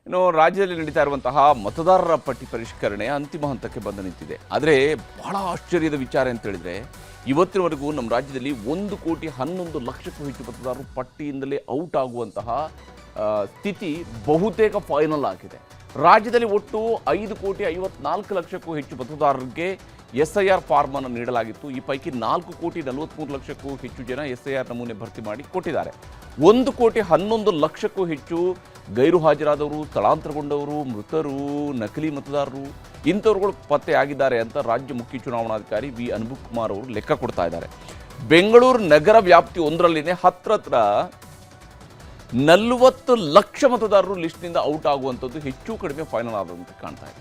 ಇನ್ನು ರಾಜ್ಯದಲ್ಲಿ ನಡೀತಾ ಇರುವಂತಹ ಮತದಾರರ ಪಟ್ಟಿ ಪರಿಷ್ಕರಣೆ ಅಂತಿಮ ಹಂತಕ್ಕೆ ಬಂದು ನಿಂತಿದೆ. ಆದರೆ ಬಹಳ ಆಶ್ಚರ್ಯದ ವಿಚಾರ ಅಂತ ಹೇಳಿದ್ರೆ, ಇವತ್ತಿನವರೆಗೂ ನಮ್ಮ ರಾಜ್ಯದಲ್ಲಿ 1,11,00,000ಕ್ಕೂ ಹೆಚ್ಚು ಮತದಾರರು ಪಟ್ಟಿಯಿಂದಲೇ ಔಟ್ ಆಗುವಂತಹ ಸ್ಥಿತಿ ಬಹುತೇಕ ಫೈನಲ್ ಆಗಿದೆ. ರಾಜ್ಯದಲ್ಲಿ ಒಟ್ಟು 5,54,00,000ಕ್ಕೂ ಹೆಚ್ಚು ಮತದಾರರಿಗೆ SIR ಫಾರ್ಮ್ ಅನ್ನು ನೀಡಲಾಗಿತ್ತು. ಈ ಪೈಕಿ 4,43,00,000ಕ್ಕೂ ಹೆಚ್ಚು ಜನ SIR ನಮೂನೆ ಭರ್ತಿ ಮಾಡಿ ಕೊಟ್ಟಿದ್ದಾರೆ. 1,11,00,000ಕ್ಕೂ ಹೆಚ್ಚು ಗೈರು ಹಾಜರಾದವರು, ಸ್ಥಳಾಂತರಗೊಂಡವರು, ಮೃತರು, ನಕಲಿ ಮತದಾರರು ಇಂಥವ್ರುಗಳು ಪತ್ತೆಯಾಗಿದ್ದಾರೆ ಅಂತ ರಾಜ್ಯ ಮುಖ್ಯ ಚುನಾವಣಾಧಿಕಾರಿ ವಿ ಅನುಪಕುಮಾರ್ ಅವರು ಲೆಕ್ಕ ಕೊಡ್ತಾ ಇದ್ದಾರೆ. ಬೆಂಗಳೂರು ನಗರ ವ್ಯಾಪ್ತಿ ಒಂದರಲ್ಲಿನೇ ಹತ್ರ 40 ಲಕ್ಷ ಮತದಾರರು ಲಿಸ್ಟ್ನಿಂದ ಔಟ್ ಆಗುವಂಥದ್ದು ಹೆಚ್ಚು ಕಡಿಮೆ ಫೈನಲ್ ಆದಂತೆ ಕಾಣ್ತಾ ಇದೆ.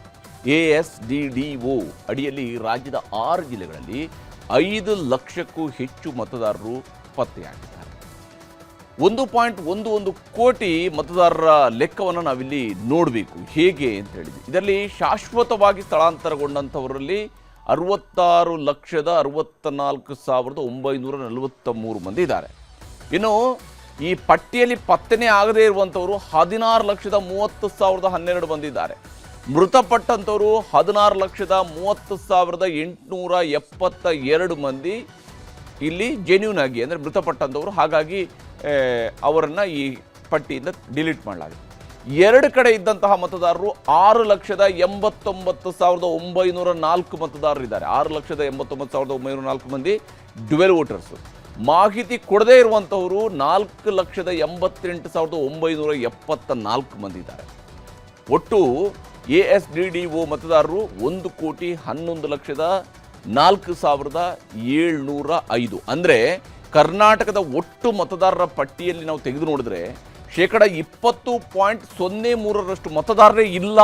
ASDDO ಅಡಿಯಲ್ಲಿ ರಾಜ್ಯದ 6 ಜಿಲ್ಲೆಗಳಲ್ಲಿ 5 ಲಕ್ಷಕ್ಕೂ ಹೆಚ್ಚು ಮತದಾರರು ಪತ್ತೆಯಾಗಿದ್ದಾರೆ. 1.11 ಕೋಟಿ ಮತದಾರರ ಲೆಕ್ಕವನ್ನು ನಾವಿಲ್ಲಿ ನೋಡಬೇಕು ಹೇಗೆ ಅಂತ ಹೇಳಿದ್ವಿ. ಇದರಲ್ಲಿ ಶಾಶ್ವತವಾಗಿ ಸ್ಥಳಾಂತರಗೊಂಡಂಥವರಲ್ಲಿ 66,64,943 ಮಂದಿ ಇದ್ದಾರೆ. ಇನ್ನು ಈ ಪಟ್ಟಿಯಲ್ಲಿ ಪತ್ತೆನೇ ಆಗದೇ ಇರುವಂಥವರು 16,30,012 ಮಂದಿ ಇದ್ದಾರೆ. ಮೃತಪಟ್ಟಂಥವರು 16,30,872 ಮಂದಿ ಇಲ್ಲಿ ಜೆನ್ಯೂನ್ ಆಗಿ ಅಂದರೆ ಮೃತಪಟ್ಟಂಥವರು, ಹಾಗಾಗಿ ಅವರನ್ನು ಈ ಪಟ್ಟಿಯಿಂದ ಡಿಲೀಟ್ ಮಾಡಲಾಗಿದೆ. ಎರಡು ಕಡೆ ಇದ್ದಂತಹ ಮತದಾರರು 6,89,904 ಮತದಾರರು ಇದ್ದಾರೆ. 6,89,904 ಮಂದಿ ಡ್ಯುವೆಲ್ ವೋಟರ್ಸು. ಮಾಹಿತಿ ಕೊಡದೇ ಇರುವಂಥವರು 4,88,974 ಮಂದಿ ಇದ್ದಾರೆ. ಒಟ್ಟು ASDDO ಮತದಾರರು 1,11,04,705. ಅಂದರೆ ಕರ್ನಾಟಕದ ಒಟ್ಟು ಮತದಾರರ ಪಟ್ಟಿಯಲ್ಲಿ ನಾವು ತೆಗೆದು ನೋಡಿದ್ರೆ 20.03% ಮತದಾರರೇ ಇಲ್ಲ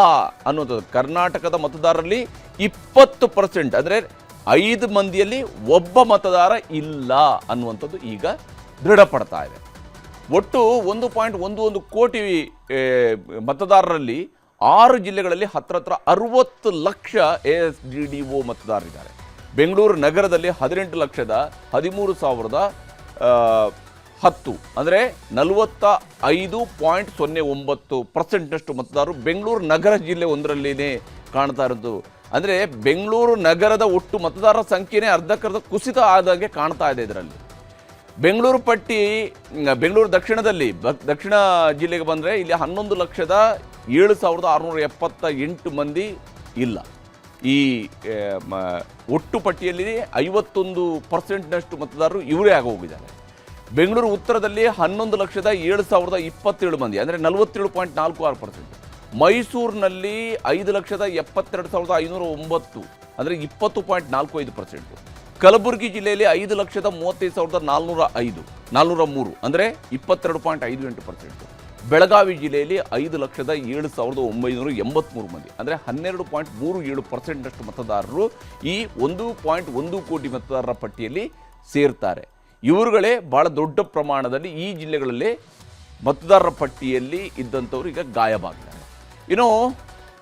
ಅನ್ನೋದು. ಕರ್ನಾಟಕದ ಮತದಾರರಲ್ಲಿ 20% ಅಂದರೆ 5 ಮಂದಿಯಲ್ಲಿ ಒಬ್ಬ ಮತದಾರ ಇಲ್ಲ ಅನ್ನುವಂಥದ್ದು ಈಗ ದೃಢಪಡ್ತಾ ಇದೆ. ಒಟ್ಟು 1.11 ಕೋಟಿ ಮತದಾರರಲ್ಲಿ 6 ಜಿಲ್ಲೆಗಳಲ್ಲಿ ಹತ್ರ 60 ಲಕ್ಷ ASDDO ಮತದಾರರಿದ್ದಾರೆ. ಬೆಂಗಳೂರು ನಗರದಲ್ಲಿ 18,13,010 ಅಂದರೆ 45.09% ಮತದಾರರು ಬೆಂಗಳೂರು ನಗರ ಜಿಲ್ಲೆ ಒಂದರಲ್ಲಿನೇ ಕಾಣ್ತಾ ಇರೋದು. ಅಂದರೆ ಬೆಂಗಳೂರು ನಗರದ ಒಟ್ಟು ಮತದಾರರ ಸಂಖ್ಯೆನೇ ಅರ್ಧಕ್ಕರ್ಧ ಕುಸಿತ ಆದಾಗೆ ಕಾಣ್ತಾ ಇದೆ. ಇದರಲ್ಲಿ ಬೆಂಗಳೂರು ಪಟ್ಟಿ ಬೆಂಗಳೂರು ದಕ್ಷಿಣ ಜಿಲ್ಲೆಗೆ ಬಂದರೆ ಇಲ್ಲಿ 11,07,678 ಮಂದಿ ಇಲ್ಲ. ಈ ಒಟ್ಟು ಪಟ್ಟಿಯಲ್ಲಿ 51%ನಷ್ಟು ಮತದಾರರು ಇವರೇ ಆಗೋಗಿದ್ದಾರೆ. ಬೆಂಗಳೂರು ಉತ್ತರದಲ್ಲಿ 11,07,027 ಮಂದಿ ಅಂದರೆ 47.46%. ಮೈಸೂರಿನಲ್ಲಿ 5,72,509 ಅಂದರೆ 20.45%. ಕಲಬುರಗಿ ಜಿಲ್ಲೆಯಲ್ಲಿ 5,35,403 ಅಂದರೆ 22.58%. ಬೆಳಗಾವಿ ಜಿಲ್ಲೆಯಲ್ಲಿ 5,07,983 ಮಂದಿ ಅಂದರೆ 12.37%ನಷ್ಟು ಮತದಾರರು ಈ 1.1 ಕೋಟಿ ಮತದಾರರ ಪಟ್ಟಿಯಲ್ಲಿ ಸೇರ್ತಾರೆ. ಇವರುಗಳೇ ಬಹಳ ದೊಡ್ಡ ಪ್ರಮಾಣದಲ್ಲಿ ಈ ಜಿಲ್ಲೆಗಳಲ್ಲಿ ಮತದಾರರ ಪಟ್ಟಿಯಲ್ಲಿ ಇದ್ದಂಥವ್ರು ಈಗ ಗಾಯಬಾಗಿದ್ದಾರೆ. ಇನ್ನು